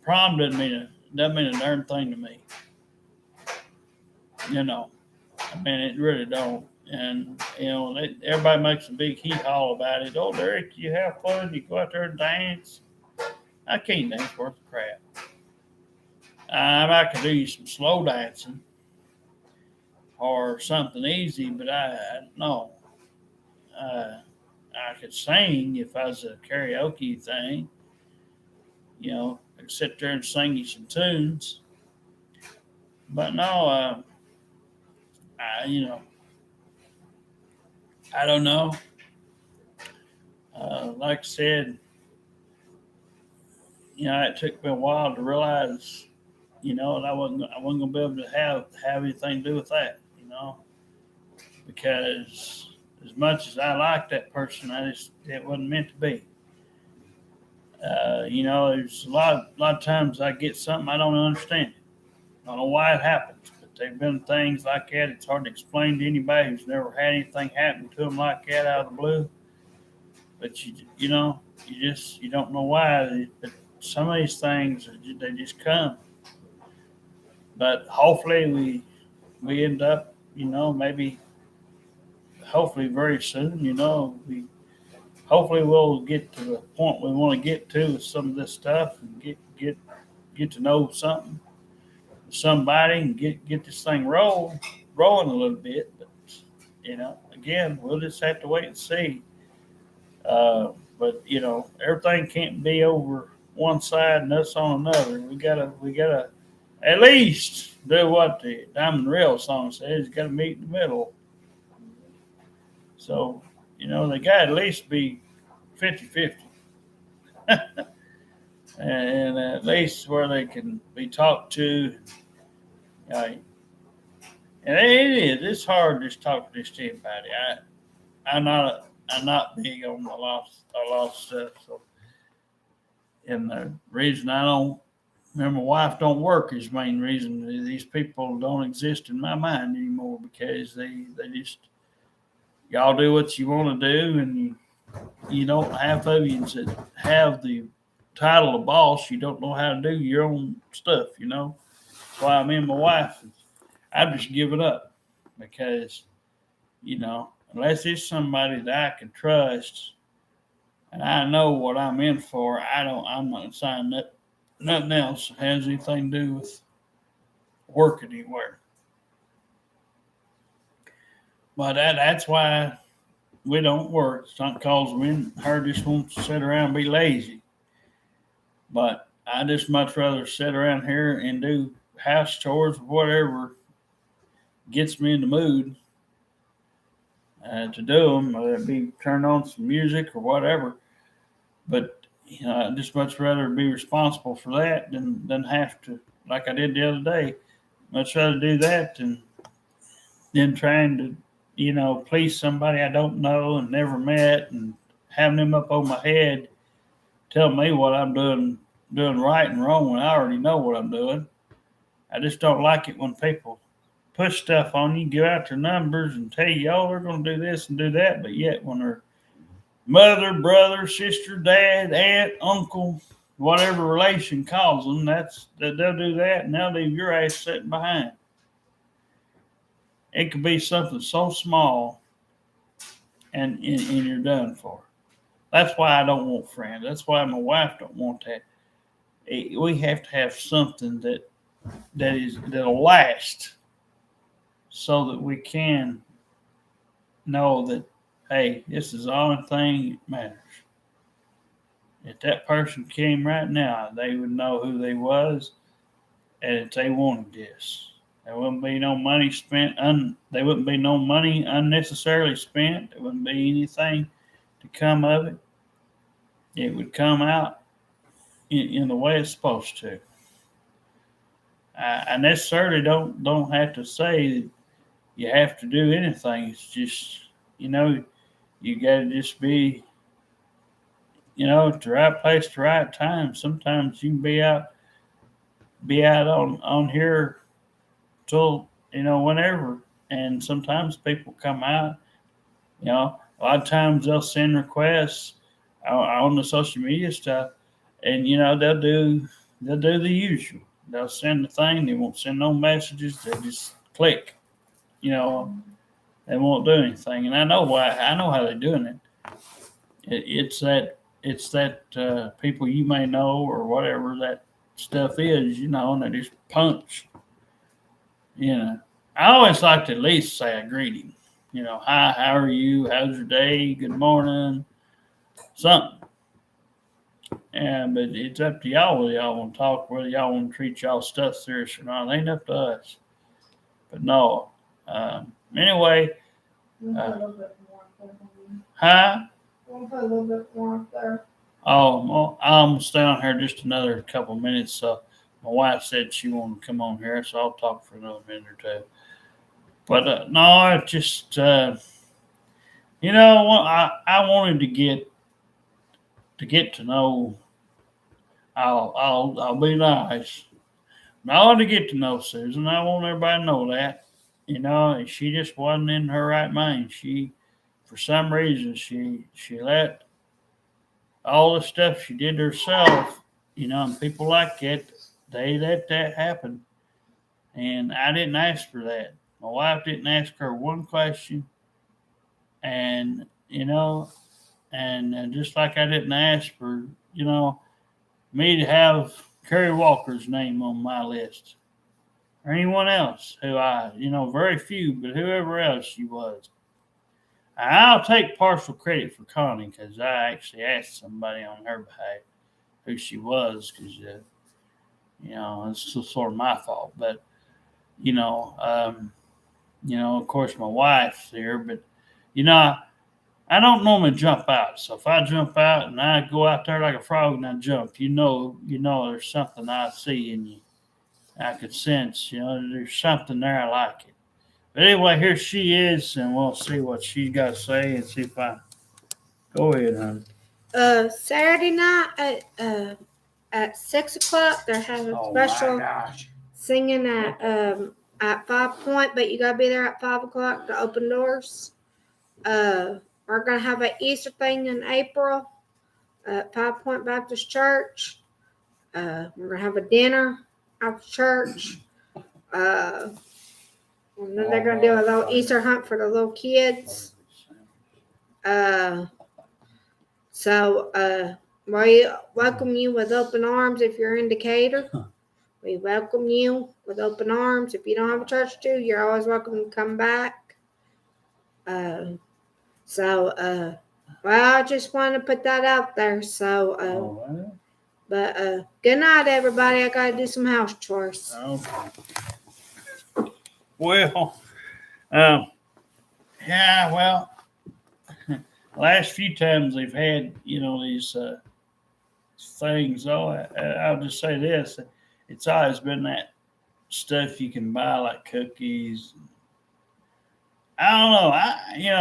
Speaker 2: Prom doesn't mean a darn thing to me. It really don't. And everybody makes a big hee-haw about it. "Oh, Derek, you have fun. You go out there and dance." I can't dance worth a crap. I could do you some slow dancing or something easy, but no. I could sing if I was a karaoke thing. I could sit there and sing you some tunes. But no, I don't know. Like I said, it took me a while to realize, that I wasn't going to be able to have anything to do with that, because as much as I liked that person, it wasn't meant to be. There's a lot of times I get something I don't understand it. I don't know why it happens, but there've been things like that. It's hard to explain to anybody who's never had anything happen to them like that out of the blue. But you don't know why. But some of these things, they just come. But hopefully we end up, maybe, hopefully very soon, hopefully we'll get to the point we want to get to with some of this stuff and get to know somebody and get this thing rolling a little bit. But again, we'll just have to wait and see. But everything can't be over one side and us on another. We gotta at least do what the Diamond Rail song says, you got to meet in the middle. So, they got to at least be 50-50. And at least where they can be talked to. And it's hard to just talk to anybody. I'm not big on a lot of stuff. So, and the reason I don't, my wife don't work is the main reason these people don't exist in my mind anymore, because they just, y'all do what you want to do, and you don't, half of you that have the title of boss, you don't know how to do your own stuff. That's why me and my wife, I just give it up, because unless it's somebody that I can trust and I know what I'm in for, I'm not signing up nothing else that has anything to do with working anywhere. But that's why we don't work. It's not because her just wants to sit around and be lazy. But I just much rather sit around here and do house chores or whatever gets me in the mood to do them, whether it be turn on some music or whatever. But I just much rather be responsible for that than have to, like I did the other day. Much rather do that than trying to, please somebody I don't know and never met, and having them up on my head telling me what I'm doing right and wrong when I already know what I'm doing. I just don't like it when people push stuff on you, give out their numbers, and tell you, they're going to do this and do that, but yet when their mother, brother, sister, dad, aunt, uncle, whatever relation calls them, they'll do that, and they'll leave your ass sitting behind. It could be something so small, and you're done for. That's why I don't want friends. That's why my wife don't want that. We have to have something that'll last, so that we can know that, hey, this is the only thing that matters. If that person came right now, they would know who they was, and if they wanted this, there wouldn't be no money spent. There wouldn't be no money unnecessarily spent. There wouldn't be anything to come of it. It would come out in the way it's supposed to. I necessarily don't have to say that you have to do anything. It's just, you got to just be, at the right place, the right time. Sometimes you can be out on here till, whenever. And sometimes people come out, a lot of times they'll send requests on the social media stuff, and, they'll do the usual. They'll send the thing. They won't send no messages. They just click. They won't do anything. And I know why. I know how they're doing it. It's that people you may know or whatever that stuff is, and they just punch. I always like to at least say a greeting. Hi, how are you? How's your day? Good morning. Something. But it's up to y'all whether y'all want to talk, whether y'all want to treat y'all stuff serious or not. It ain't up to us. But no. Anyway.
Speaker 1: We'll put a little bit more up there.
Speaker 2: Huh?
Speaker 1: We'll put a little bit more up there.
Speaker 2: Oh, well, I'm staying here just another couple minutes. So my wife said she wanted to come on here, so I'll talk for another minute or two. But no, it just, I wanted to get to know. I'll be nice. I wanted to get to know Susan. I want everybody to know that. She just wasn't in her right mind. She, for some reason, she let all the stuff she did herself, and people like that, they let that happen. And I didn't ask for that. My wife didn't ask her one question. And, and just like I didn't ask for, me to have Kerry Walker's name on my list, or anyone else who very few, but whoever else she was. I'll take partial credit for Connie, because I actually asked somebody on her behalf who she was, because It's just sort of my fault. But of course, my wife's here, but I don't normally jump out. So if I jump out and I go out there like a frog and I jump, there's something I see in you. I could sense, there's something there. I like it. But anyway, here she is, and we'll see what she's got to say and see if I go ahead, honey.
Speaker 1: Saturday night at 6 o'clock, they're having
Speaker 2: Oh my
Speaker 1: special
Speaker 2: gosh.
Speaker 1: singing at 5 Point, but you gotta be there at 5 o'clock to open doors. We're gonna have an Easter thing in April at 5 Point Baptist Church. We're gonna have a dinner after church. And then they're gonna do a little Easter hunt for the little kids. So we welcome you with open arms if you're in Decatur. We welcome you with open arms. If you don't have a church to, you're always welcome to come back. Well, I just want to put that out there. So, but good night, everybody. I gotta do some house chores.
Speaker 2: Okay. Well, last few times they've had, these things. I'll just say this: it's always been that stuff you can buy, like cookies. I don't know.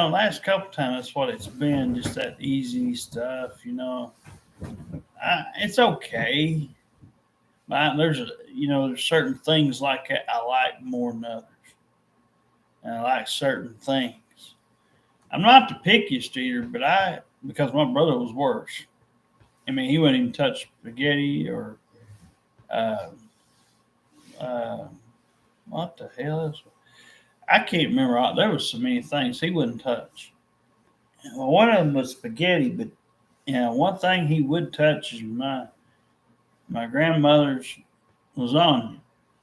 Speaker 2: Last couple times that's what it's been, just that easy stuff. It's okay. But there's certain things like that I like more than others. And I like certain things. I'm not the pickiest eater, but because my brother was worse. I mean, he wouldn't even touch spaghetti or what the hell is? I can't remember. There was so many things he wouldn't touch. Well, one of them was spaghetti, but one thing he would touch is my grandmother's lasagna.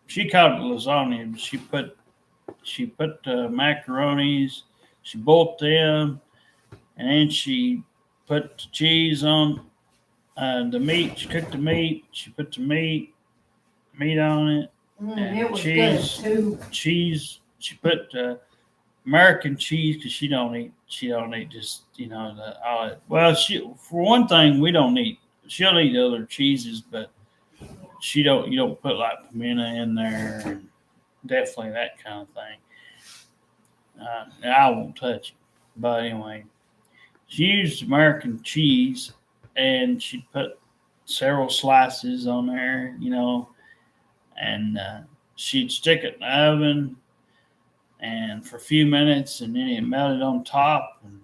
Speaker 2: She called it lasagna, but she put macaronis, she boiled them, and then she put the cheese on the meat. She cooked the meat. She put the meat on it, and
Speaker 3: it was
Speaker 2: cheese.
Speaker 3: good too.
Speaker 2: Cheese. She put American cheese because she don't eat just all it. Well, for one thing, we don't eat. She'll eat other cheeses, but you don't put like pimento in there, and definitely that kind of thing. I won't touch it. But anyway, she used American cheese, and she put several slices on there, and she'd stick it in the oven, and for a few minutes, and then it melted on top, and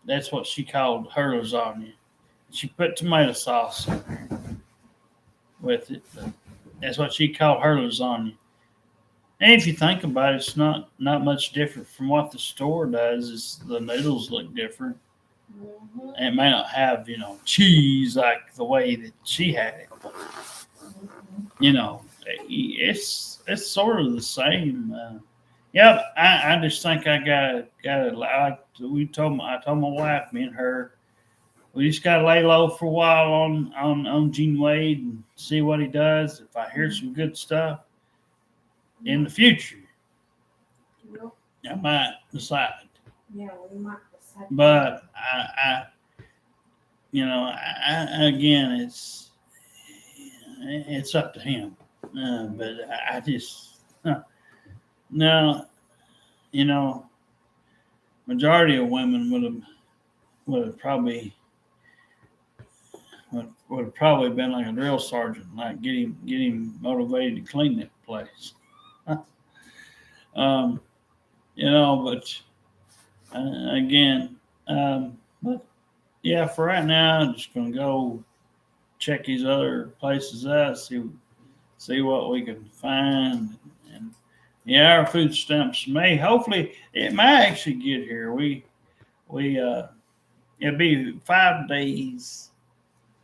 Speaker 2: that's what she called her lasagna. She put tomato sauce in there with it. That's what she called her lasagna. And if you think about it, it's not much different from what the store does. It's the noodles look different.
Speaker 3: Mm-hmm.
Speaker 2: And it may not have, cheese like the way that she had it. But, it's sort of the same. I just think I gotta. I told my wife, me and her, we just gotta lay low for a while on Gene Wade and see what he does. If I hear some good stuff in the future, I might decide.
Speaker 3: Yeah, we might decide.
Speaker 2: But again, it's up to him. But I just no, majority of women would have probably been like a drill sergeant, like get him motivated to clean that place. But again, but yeah, for right now, I'm just gonna go check these other places out, see what we can find, and yeah, our food stamps hopefully it might actually get here. It'll be 5 days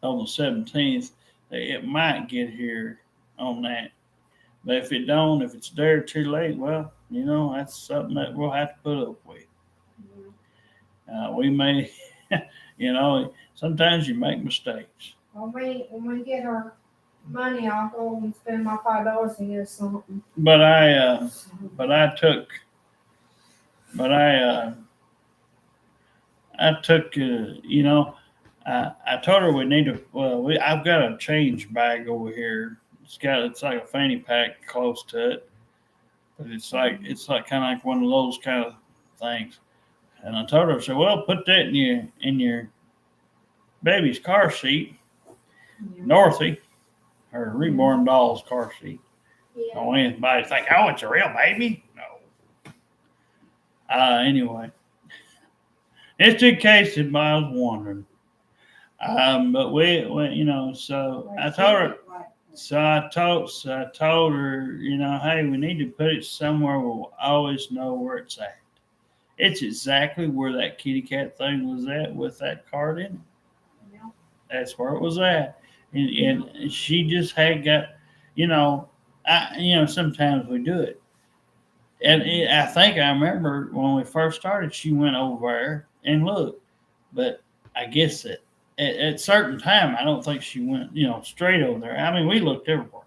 Speaker 2: on the 17th. It might get here on that. But if it's there too late, well, that's something that we'll have to put up with. We may, sometimes you make mistakes.
Speaker 3: When we get our money, I'll go and spend my $5 and get something.
Speaker 2: But I took, you know, I told her we need to. Well, I've got a change bag over here. It's like a fanny pack close to it, but it's like kind of like one of those kind of things. And I told her, I said, well, put that in your baby's car seat,
Speaker 3: Yeah.
Speaker 2: Northie, her reborn doll's car seat.
Speaker 1: Yeah.
Speaker 2: Don't anybody think, oh, it's a real baby? No. Anyway, it's in case anybody was wondering. But we, you know, so I told her, I told her, you know, hey, we need to put it somewhere where we'll always know where it's at. It's exactly where that kitty cat thing was at with that card in it.
Speaker 3: Yeah.
Speaker 2: That's where it was at. And she just had got, you know, sometimes we do it. And I think I remember when we first started, she went over there and looked. But I guess that at certain time, I don't think she went, you know, straight over there. I mean, we looked everywhere.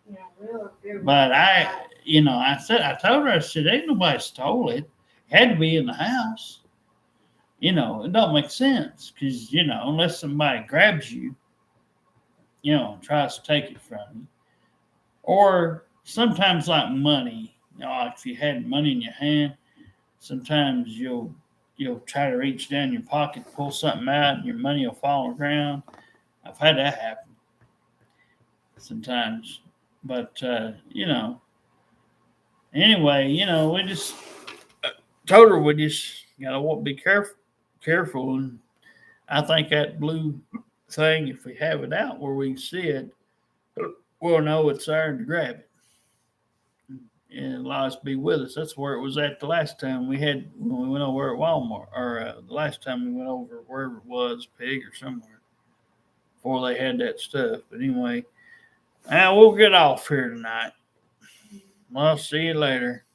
Speaker 3: Yeah, really.
Speaker 2: But I told her, I said, ain't nobody stole it. Had to be in the house. You know, it don't make sense because, you know, unless somebody grabs you, you know, and tries to take it from you. Or sometimes like money, you know, like if you had money in your hand, sometimes you'll try to reach down your pocket, pull something out, and your money will fall on the ground. I've had that happen sometimes. But, you know, anyway, you know, we just told her we just gotta be careful. And I think that blue thing, if we have it out where we can see it, we'll know it's there to grab it. And allow us to be with us. That's where it was at the last time when we went over at Walmart, or the last time we went over wherever it was, Pig or somewhere, before they had that stuff. But anyway, we'll get off here tonight. I'll see you later.